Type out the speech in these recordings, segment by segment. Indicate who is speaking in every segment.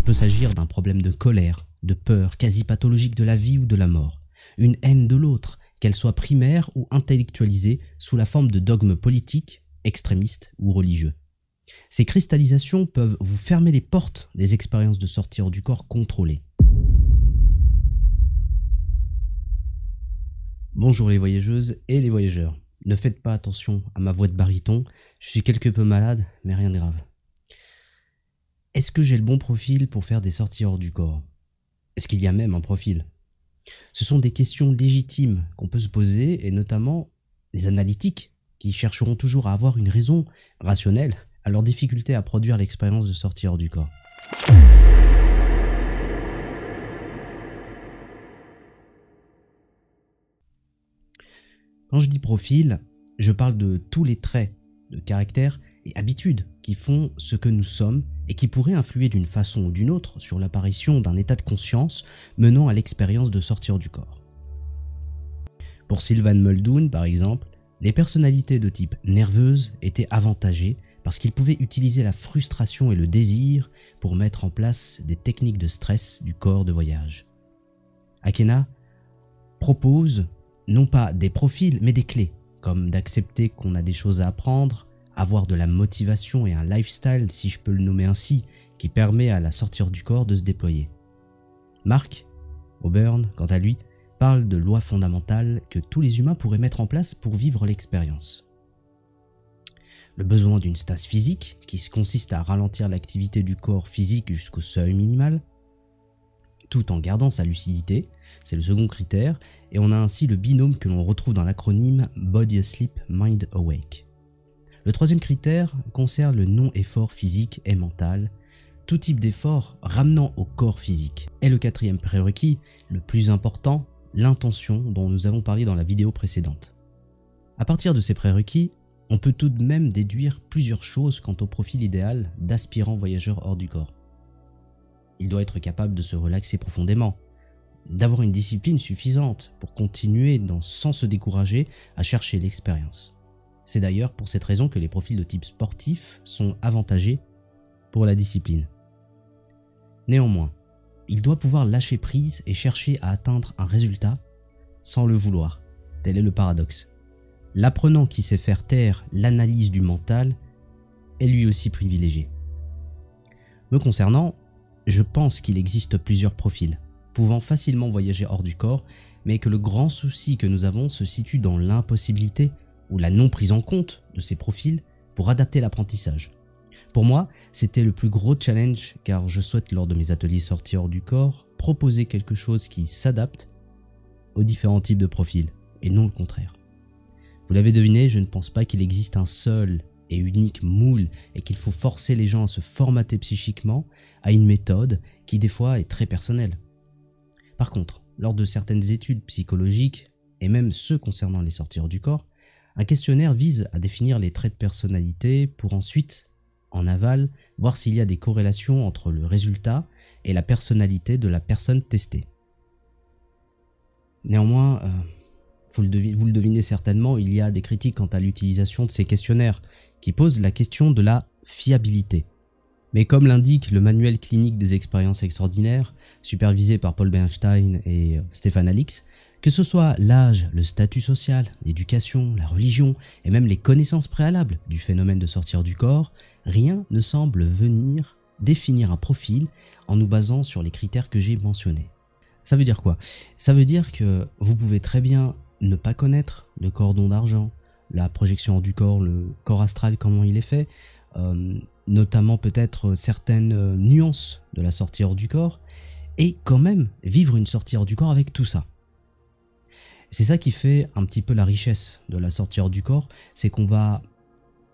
Speaker 1: peut s'agir d'un problème de colère, de peur quasi pathologique de la vie ou de la mort, une haine de l'autre, qu'elle soit primaire ou intellectualisée sous la forme de dogmes politiques, extrémistes ou religieux. Ces cristallisations peuvent vous fermer les portes des expériences de sortie hors du corps contrôlées. Bonjour les voyageuses et les voyageurs. Ne faites pas attention à ma voix de baryton, je suis quelque peu malade, mais rien de grave. Est-ce que j'ai le bon profil pour faire des sorties hors du corps? Est-ce qu'il y a même un profil? Ce sont des questions légitimes qu'on peut se poser, et notamment les analytiques, qui chercheront toujours à avoir une raison rationnelle à leur difficulté à produire l'expérience de sortie hors du corps. Quand je dis profil, je parle de tous les traits de caractère et habitudes qui font ce que nous sommes et qui pourraient influer d'une façon ou d'une autre sur l'apparition d'un état de conscience menant à l'expérience de sortir du corps. Pour Sylvan Muldoon, par exemple, les personnalités de type nerveuse étaient avantagées parce qu'ils pouvaient utiliser la frustration et le désir pour mettre en place des techniques de stress du corps de voyage. Akena propose non pas des profils, mais des clés, comme d'accepter qu'on a des choses à apprendre, avoir de la motivation et un lifestyle, si je peux le nommer ainsi, qui permet à la sortie du corps de se déployer. Mark O'Byrne, quant à lui, parle de lois fondamentales que tous les humains pourraient mettre en place pour vivre l'expérience. Le besoin d'une stase physique, qui consiste à ralentir l'activité du corps physique jusqu'au seuil minimal, tout en gardant sa lucidité, c'est le second critère, et on a ainsi le binôme que l'on retrouve dans l'acronyme Body Asleep, Mind Awake. Le troisième critère concerne le non-effort physique et mental, tout type d'effort ramenant au corps physique. Et le quatrième prérequis, le plus important, l'intention dont nous avons parlé dans la vidéo précédente. À partir de ces prérequis, on peut tout de même déduire plusieurs choses quant au profil idéal d'aspirant voyageur hors du corps. Il doit être capable de se relaxer profondément, d'avoir une discipline suffisante pour continuer sans se décourager à chercher l'expérience. C'est d'ailleurs pour cette raison que les profils de type sportif sont avantagés pour la discipline. Néanmoins, il doit pouvoir lâcher prise et chercher à atteindre un résultat sans le vouloir. Tel est le paradoxe. L'apprenant qui sait faire taire l'analyse du mental est lui aussi privilégié. Me concernant, je pense qu'il existe plusieurs profils, pouvant facilement voyager hors du corps, mais que le grand souci que nous avons se situe dans l'impossibilité ou la non prise en compte de ces profils pour adapter l'apprentissage. Pour moi, c'était le plus gros challenge car je souhaite lors de mes ateliers sortis hors du corps proposer quelque chose qui s'adapte aux différents types de profils et non le contraire. Vous l'avez deviné, je ne pense pas qu'il existe un seul et unique moule et qu'il faut forcer les gens à se formater psychiquement à une méthode qui des fois est très personnelle. Par contre, lors de certaines études psychologiques et même ceux concernant les sorties hors du corps, un questionnaire vise à définir les traits de personnalité pour ensuite, en aval, voir s'il y a des corrélations entre le résultat et la personnalité de la personne testée. Néanmoins, vous le devinez certainement, il y a des critiques quant à l'utilisation de ces questionnaires qui posent la question de la fiabilité. Mais comme l'indique le manuel clinique des expériences extraordinaires, supervisé par Paul Bernstein et Stéphane Alix, que ce soit l'âge, le statut social, l'éducation, la religion et même les connaissances préalables du phénomène de sortir du corps, rien ne semble venir définir un profil en nous basant sur les critères que j'ai mentionnés. Ça veut dire quoi? Ça veut dire que vous pouvez très bien ne pas connaître le cordon d'argent, la projection hors du corps, le corps astral, comment il est fait, notamment peut-être certaines nuances de la sortie hors du corps, et quand même vivre une sortie hors du corps avec tout ça. C'est ça qui fait un petit peu la richesse de la sortie hors du corps, c'est qu'on va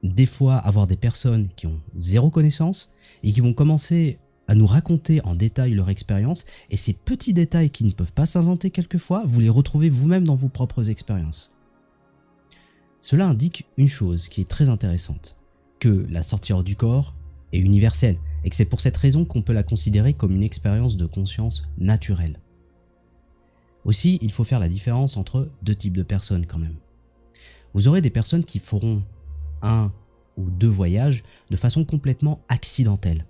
Speaker 1: des fois avoir des personnes qui ont zéro connaissance et qui vont commencer à nous raconter en détail leur expérience, et ces petits détails qui ne peuvent pas s'inventer quelquefois, vous les retrouvez vous-même dans vos propres expériences. Cela indique une chose qui est très intéressante, que la sortie hors du corps est universelle, et que c'est pour cette raison qu'on peut la considérer comme une expérience de conscience naturelle. Aussi, il faut faire la différence entre deux types de personnes quand même. Vous aurez des personnes qui feront un ou deux voyages de façon complètement accidentelle.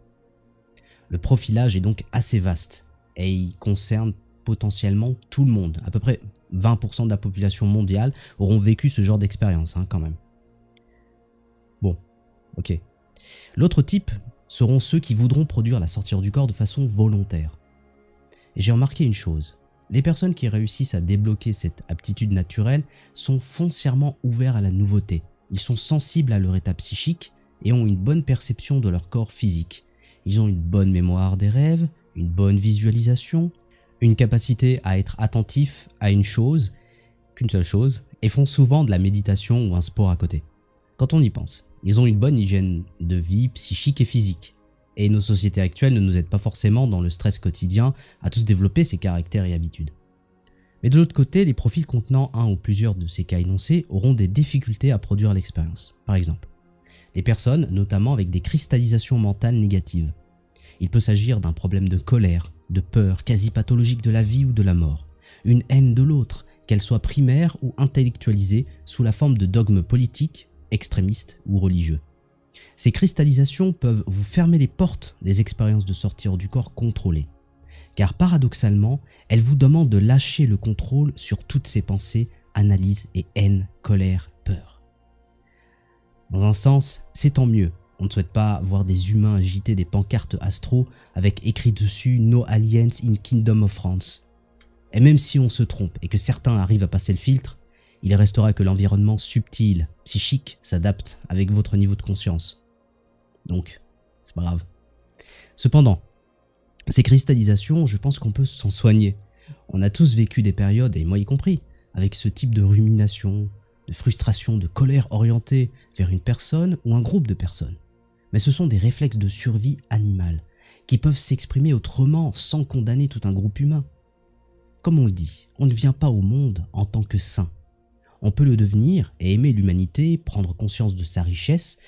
Speaker 1: Le profilage est donc assez vaste et il concerne potentiellement tout le monde. À peu près 20% de la population mondiale auront vécu ce genre d'expérience quand même. Bon, ok. L'autre type seront ceux qui voudront produire la sortie du corps de façon volontaire. Et j'ai remarqué une chose, les personnes qui réussissent à débloquer cette aptitude naturelle sont foncièrement ouverts à la nouveauté. Ils sont sensibles à leur état psychique et ont une bonne perception de leur corps physique. Ils ont une bonne mémoire des rêves, une bonne visualisation, une capacité à être attentif à une chose, qu'une seule chose, et font souvent de la méditation ou un sport à côté. Quand on y pense, ils ont une bonne hygiène de vie psychique et physique. Et nos sociétés actuelles ne nous aident pas forcément dans le stress quotidien à tous développer ces caractères et habitudes. Mais de l'autre côté, les profils contenant un ou plusieurs de ces cas énoncés auront des difficultés à produire l'expérience. Par exemple, les personnes, notamment avec des cristallisations mentales négatives. Il peut s'agir d'un problème de colère, de peur quasi pathologique de la vie ou de la mort, une haine de l'autre, qu'elle soit primaire ou intellectualisée sous la forme de dogmes politiques, extrémistes ou religieux. Ces cristallisations peuvent vous fermer les portes des expériences de sortie hors du corps contrôlées, car paradoxalement, elles vous demandent de lâcher le contrôle sur toutes ces pensées, analyses et haine, colère, peur. Dans un sens, c'est tant mieux. On ne souhaite pas voir des humains agiter des pancartes astro avec écrit dessus « No aliens in Kingdom of France ». Et même si on se trompe et que certains arrivent à passer le filtre, il restera que l'environnement subtil, psychique, s'adapte avec votre niveau de conscience. Donc, c'est pas grave. Cependant, ces cristallisations, je pense qu'on peut s'en soigner. On a tous vécu des périodes, et moi y compris, avec ce type de rumination, de frustration, de colère orientée vers une personne ou un groupe de personnes. Mais ce sont des réflexes de survie animale, qui peuvent s'exprimer autrement sans condamner tout un groupe humain. Comme on le dit, on ne vient pas au monde en tant que saint. On peut le devenir et aimer l'humanité, prendre conscience de sa richesse,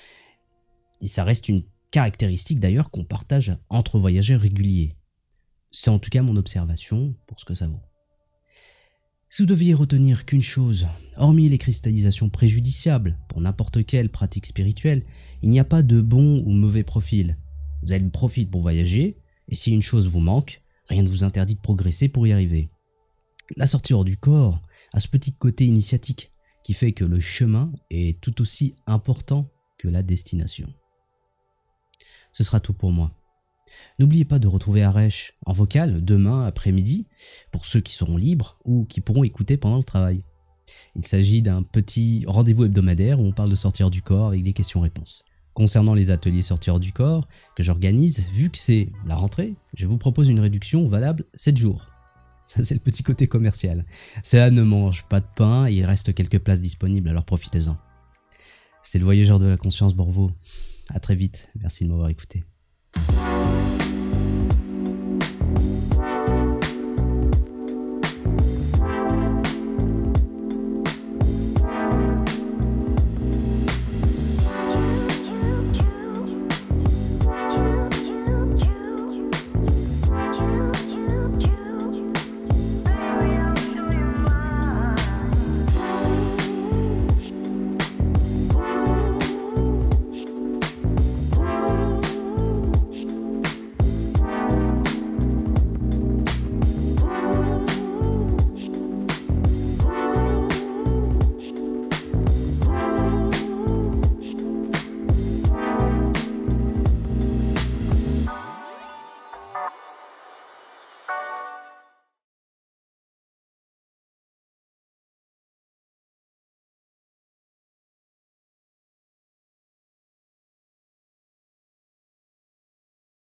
Speaker 1: et ça reste une caractéristique d'ailleurs qu'on partage entre voyageurs réguliers. C'est en tout cas mon observation pour ce que ça vaut. Si vous deviez retenir qu'une chose, hormis les cristallisations préjudiciables pour n'importe quelle pratique spirituelle, il n'y a pas de bon ou mauvais profil. Vous avez le profil pour voyager, et si une chose vous manque, rien ne vous interdit de progresser pour y arriver. La sortie hors du corps a ce petit côté initiatique qui fait que le chemin est tout aussi important que la destination. Ce sera tout pour moi. N'oubliez pas de retrouver Aresh en vocal demain après-midi pour ceux qui seront libres ou qui pourront écouter pendant le travail. Il s'agit d'un petit rendez-vous hebdomadaire où on parle de sortir du corps avec des questions-réponses. Concernant les ateliers sortir du corps que j'organise, vu que c'est la rentrée, je vous propose une réduction valable 7 jours. Ça, c'est le petit côté commercial. Cela ne mange pas de pain et il reste quelques places disponibles, alors profitez-en. C'est le voyageur de la conscience Borvo. À très vite, merci de m'avoir écouté.